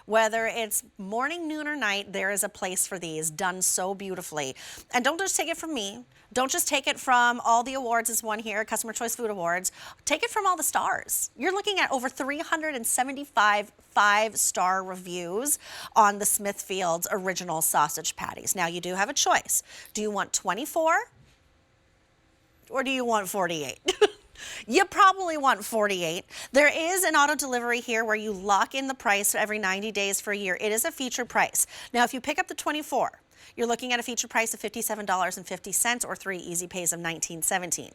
Whether it's morning, noon, or night, there is a place for these done so beautifully. And don't just take it from me. Don't just take it from all the awards as one here, Customer Choice Food Awards. Take it from all the stars. You're looking at over 375 five-star reviews on the Smithfield's original sausage patties. Now, you do have a choice. Do you want 24 or do you want 48? You probably want 48. There is an auto delivery here where you lock in the price every 90 days for a year. It is a featured price. Now, if you pick up the 24, you're looking at a feature price of $57.50 or 3 easy pays of $19.17.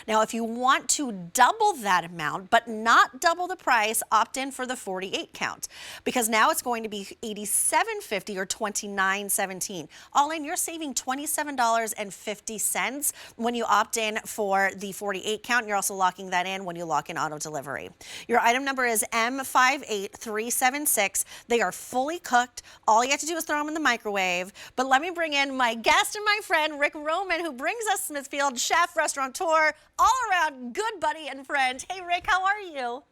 Now, if you want to double that amount, but not double the price, opt in for the 48 count because now it's going to be $87.50 or $29.17. All in, you're saving $27.50 when you opt in for the 48 count. You're also locking that in when you lock in auto delivery. Your item number is M58376. They are fully cooked. All you have to do is throw them in the microwave. But let me bring in my guest and my friend, Rick Roman, who brings us Smithfield, chef, restaurateur, all around good buddy and friend. Hey, Rick, how are you?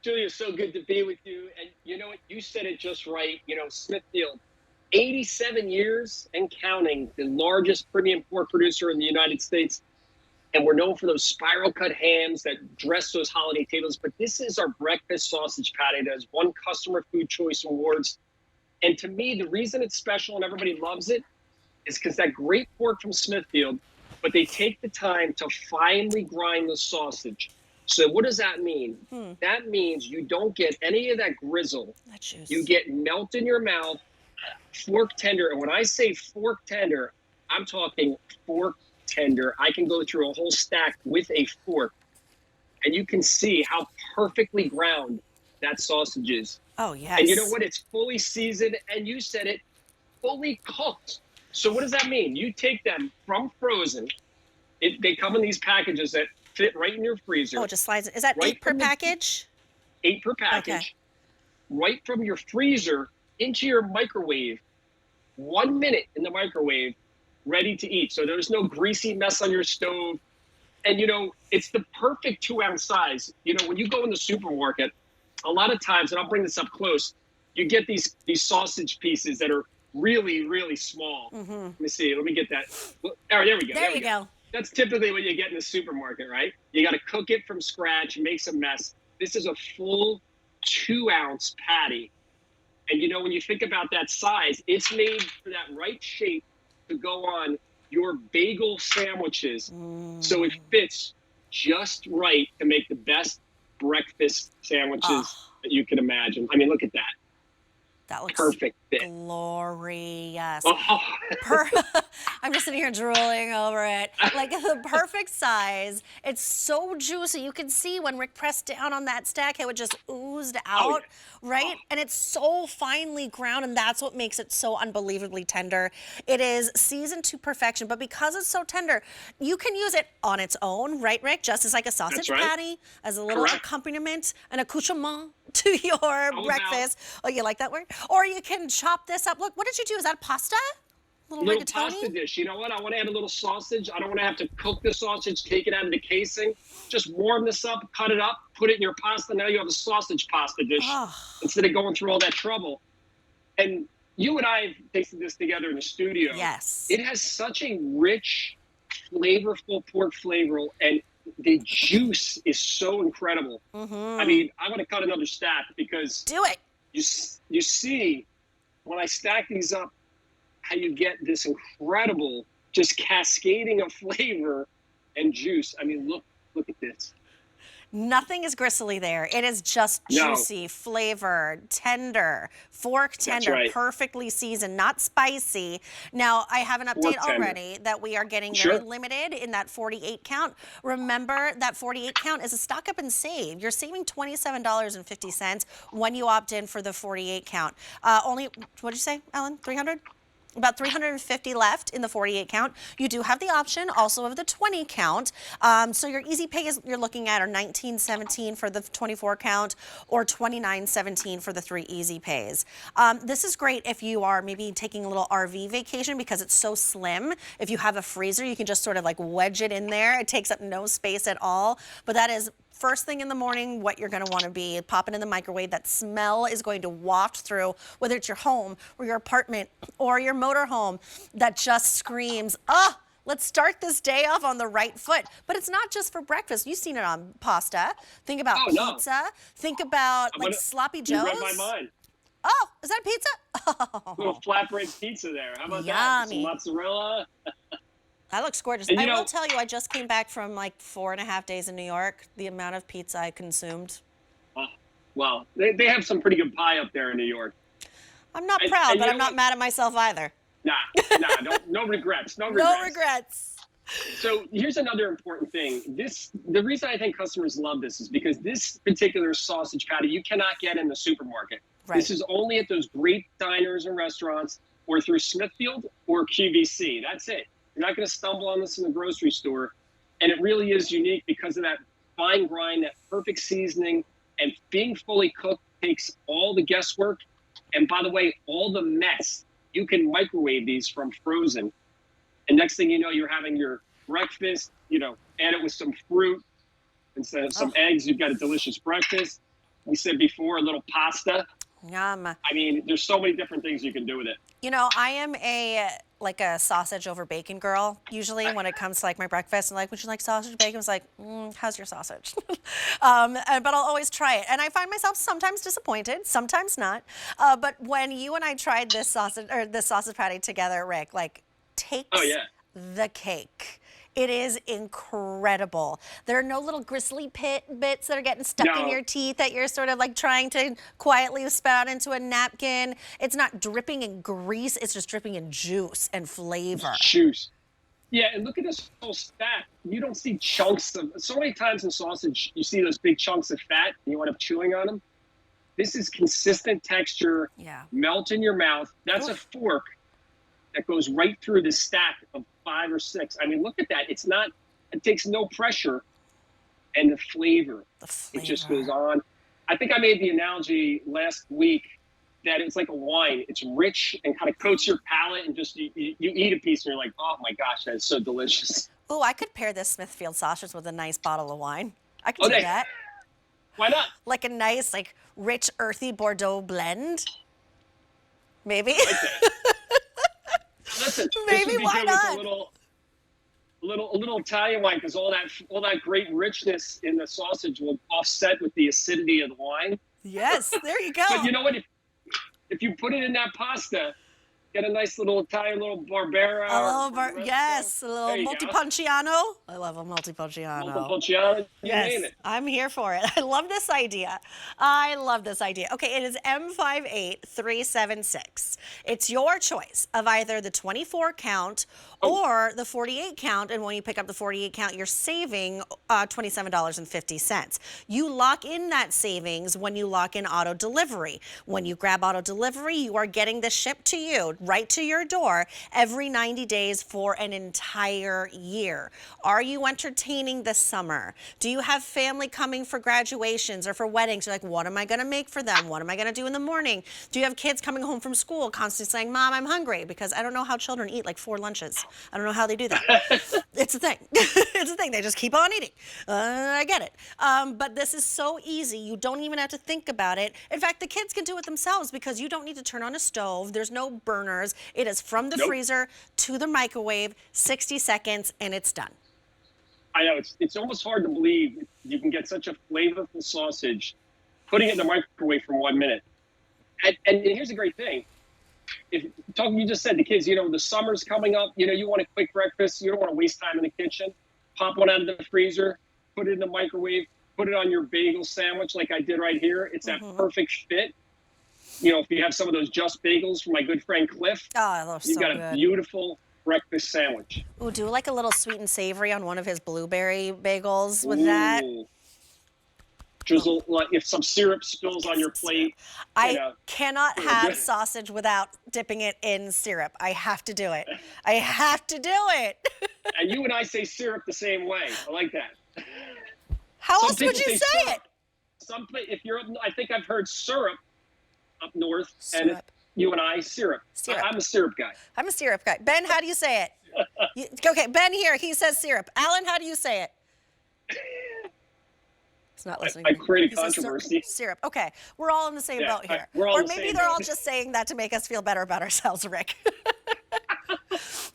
Julia, so good to be with you. And you know what? You said it just right. You know, Smithfield, 87 years and counting, the largest premium pork producer in the United States. And we're known for those spiral cut hams that dress those holiday tables. But this is our breakfast sausage patty that has won Customer Food Choice Awards. And to me, the reason it's special and everybody loves it is because that great pork from Smithfield, but they take the time to finely grind the sausage. So what does that mean? That means you don't get any of that grizzle. That juice. You get melt in your mouth, fork tender. And when I say fork tender, I'm talking fork tender. I can go through a whole stack with a fork, and you can see how perfectly ground that sausage is. Oh, yes. And you know what? It's fully seasoned, and you said it, fully cooked. So what does that mean? You take them from frozen. They come in these packages that fit right in your freezer. Oh, it just slides. Is that right 8 per package? 8 per package. Okay. Right from your freezer into your microwave. 1 minute in the microwave, ready to eat. So there's no greasy mess on your stove. And, you know, it's the perfect 2-ounce size. You know, when you go in the supermarket, a lot of times, and I'll bring this up close, you get these sausage pieces that are really, really small. Let me see. Let me get that. All right, there we go. There you go. That's typically what you get in the supermarket, right? You got to cook it from scratch, make some mess. This is a full 2-ounce patty. And, you know, when you think about that size, it's made for that right shape to go on your bagel sandwiches. So it fits just right to make the best breakfast sandwiches that you can imagine. I mean, look at that. That looks perfect fit. Glorious. Oh. I'm just sitting here drooling over it. Like the perfect size. It's so juicy. You can see when Rick pressed down on that stack, it would just oozed out, right? And it's so finely ground, and that's what makes it so unbelievably tender. It is seasoned to perfection, but because it's so tender, you can use it on its own, right, Rick? Just as like a sausage patty, as a little accompaniment, an accoutrement to your breakfast. Oh, you like that word? Or you can chop this up. Look, what did you do? Is that pasta? Little pasta dish. You know what? I want to add a little sausage. I don't want to have to cook the sausage, take it out of the casing. Just warm this up, cut it up, put it in your pasta. Now you have a sausage pasta dish instead of going through all that trouble. And you and I have tasted this together in the studio. Yes. It has such a rich, flavorful pork flavor, and the juice is so incredible. I mean, I want to cut another stack because do it. You see when I stack these up how you get this incredible just cascading of flavor and juice. I mean, look at this. Nothing is gristly there. It is just juicy, flavored, tender, fork tender, perfectly seasoned, not spicy. Now, I have an update already that we are getting very limited in that 48 count. Remember, that 48 count is a stock up and save. You're saving $27.50 when you opt in for the 48 count. Only, what did you say, Ellen? 300? About 350 left in the 48 count. You do have the option also of the 20 count. So your easy pay is you're looking at are $19.17 for the 24 count or $29.17 for the 3 easy pays. This is great if you are maybe taking a little RV vacation because it's so slim. If you have a freezer, you can just sort of like wedge it in there. It takes up no space at all. But that is first thing in the morning what you're going to want to be. Pop it in the microwave. That smell is going to waft through, whether it's your home or your apartment or your motorhome, that just screams, oh, let's start this day off on the right foot. But it's not just for breakfast. You've seen it on pasta. Think about pizza. No. Think about like sloppy joes. You read my mind. Oh, is that pizza? Oh. Little flatbread pizza there. How about Yummy. that? Some mozzarella. That looks gorgeous. I will tell you, I just came back from like 4.5 days in New York. The amount of pizza I consumed. Well, they have some pretty good pie up there in New York. I'm not proud, but I'm not mad at myself either. Nah, no regrets. No regrets. So here's another important thing. The reason I think customers love this is because this particular sausage patty you cannot get in the supermarket. Right. This is only at those great diners and restaurants or through Smithfield or QVC. That's it. You're not going to stumble on this in the grocery store. And it really is unique because of that fine grind, that perfect seasoning, and being fully cooked takes all the guesswork. And by the way, all the mess. You can microwave these from frozen. And next thing you know, you're having your breakfast, add it with some fruit. Instead of some eggs, you've got a delicious breakfast. We said before, a little pasta. Yum. I mean, there's so many different things you can do with it. I am a sausage over bacon girl, usually when it comes to like my breakfast. And like, would you like sausage bacon? I was like, how's your sausage? But I'll always try it. And I find myself sometimes disappointed, sometimes not. But when you and I tried this sausage patty together, Rick, takes the cake. It is incredible. There are no little gristly bits that are getting stuck in your teeth that you're sort of like trying to quietly spout into a napkin. It's not dripping in grease. It's just dripping in juice and flavor. Juice. Yeah, and look at this whole fat. You don't see chunks of, so many times in sausage, you see those big chunks of fat and you end up chewing on them. This is consistent texture, melt in your mouth. That's a fork that goes right through the stack of 5 or 6. I mean, look at that. It takes no pressure. And the flavor, it just goes on. I think I made the analogy last week that it's like a wine. It's rich and kind of coats your palate, and just you eat a piece and you're like, oh my gosh, that's so delicious. Oh, I could pair this Smithfield sausage with a nice bottle of wine. I could do that. Why not? Like a nice, rich, earthy Bordeaux blend. Maybe. Okay. Listen, maybe why not? With a little Italian wine, because all that great richness in the sausage will offset with the acidity of the wine. Yes, there you go. But you know what? If you put it in that pasta, get a nice little Italian little Barbera. A little Montepulciano. I love a Montepulciano. Montepulciano. Yes, name it. I'm here for it. I love this idea. Okay, it is M58376. It's your choice of either the 24 count or the 48 count. And when you pick up the 48 count, you're saving $27.50. You lock in that savings when you lock in auto delivery. When you grab auto delivery, you are getting this shipped to you right to your door every 90 days for an entire year. Are you entertaining this summer? Do you have family coming for graduations or for weddings? You're like, what am I going to make for them? What am I going to do in the morning? Do you have kids coming home from school constantly saying, Mom, I'm hungry? Because I don't know how children eat 4 lunches. I don't know how they do that. It's a thing. It's a thing. They just keep on eating. I get it. But this is so easy. You don't even have to think about it. In fact, the kids can do it themselves because you don't need to turn on a stove. There's no burners. It is from the freezer to the microwave, 60 seconds, and it's done. I know. It's almost hard to believe you can get such a flavorful sausage putting it in the microwave for 1 minute. And here's the great thing. You just said the kids, the summer's coming up, you want a quick breakfast. You don't want to waste time in the kitchen. Pop one out of the freezer, put it in the microwave, put it on your bagel sandwich like I did right here. It's that perfect fit. If you have some of those Just Bagels from my good friend Cliff, you've got a beautiful breakfast sandwich. Ooh, do a little sweet and savory on one of his blueberry bagels with that. Drizzle, if some syrup spills on your plate. I cannot have sausage without dipping it in syrup. I have to do it. I have to do it. And you and I say syrup the same way. I like that. How else would you say it? I think I've heard syrup up north, and you and I syrup. I'm a syrup guy. I'm a syrup guy. Ben, how do you say it? Okay, Ben here, he says syrup. Alan, how do you say it? He's not listening. I created He says controversy. syrup. Okay, we're all in the same boat here. we're all Or in the maybe same they're all boat. just saying that to make us feel better about ourselves, Rick.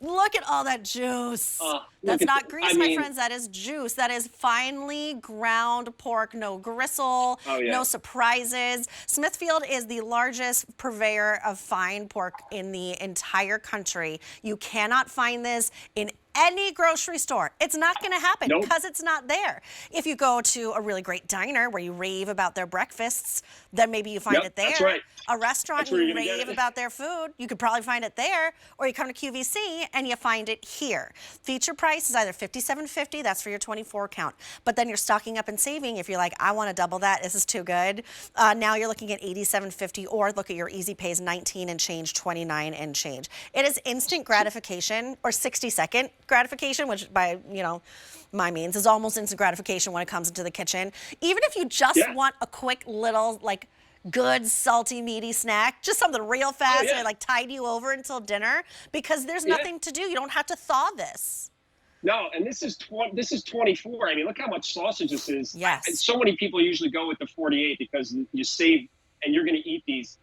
Look at all that juice. That's not grease, my friends. That is juice. That is finely ground pork. No gristle, no surprises. Smithfield is the largest purveyor of fine pork in the entire country. You cannot find this in any grocery store. It's not going to happen because it's not there. If you go to a really great diner where you rave about their breakfasts, then maybe you find it there. That's right. A restaurant That's you rave about their food, you could probably find it there, or you come to QVC and you find it here. Feature price is either $57.50, that's for your 24 count, but then you're stocking up and saving if you're like, I want to double that, this is too good. Now you're looking at $87.50, or look at your Easy Pays, 19 and change, 29 and change. It is instant gratification, or 60-second gratification, which by, my means is almost instant gratification when it comes into the kitchen. Even if you just want a quick little, good, salty, meaty snack, just something real fast and tide you over until dinner, because there's nothing to do. You don't have to thaw this. No, and this is 24. I mean, look how much sausage this is. Yes. And so many people usually go with the 48 because you save, and you're going to eat these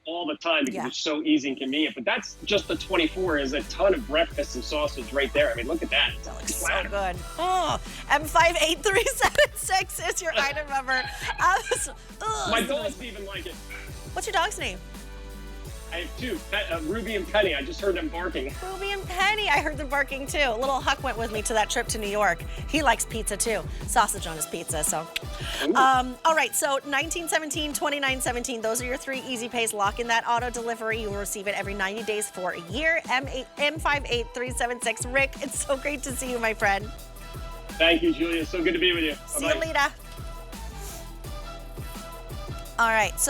all the time because it's so easy and convenient. But that's just the 24 is a ton of breakfast and sausage right there. I mean, look at that. That looks so good. Oh, M58376 is your item number. My dogs even like it. What's your dog's name? I have two, Ruby and Penny. I just heard them barking. Ruby and Penny. I heard them barking too. Little Huck went with me to that trip to New York. He likes pizza too. Sausage on his pizza, so. All right, so 1917, 2917. Those are your 3 Easy Pays. Lock in that auto delivery. You will receive it every 90 days for a year. M58376. Rick, it's so great to see you, my friend. Thank you, Julia. So good to be with you. See you later. All right, so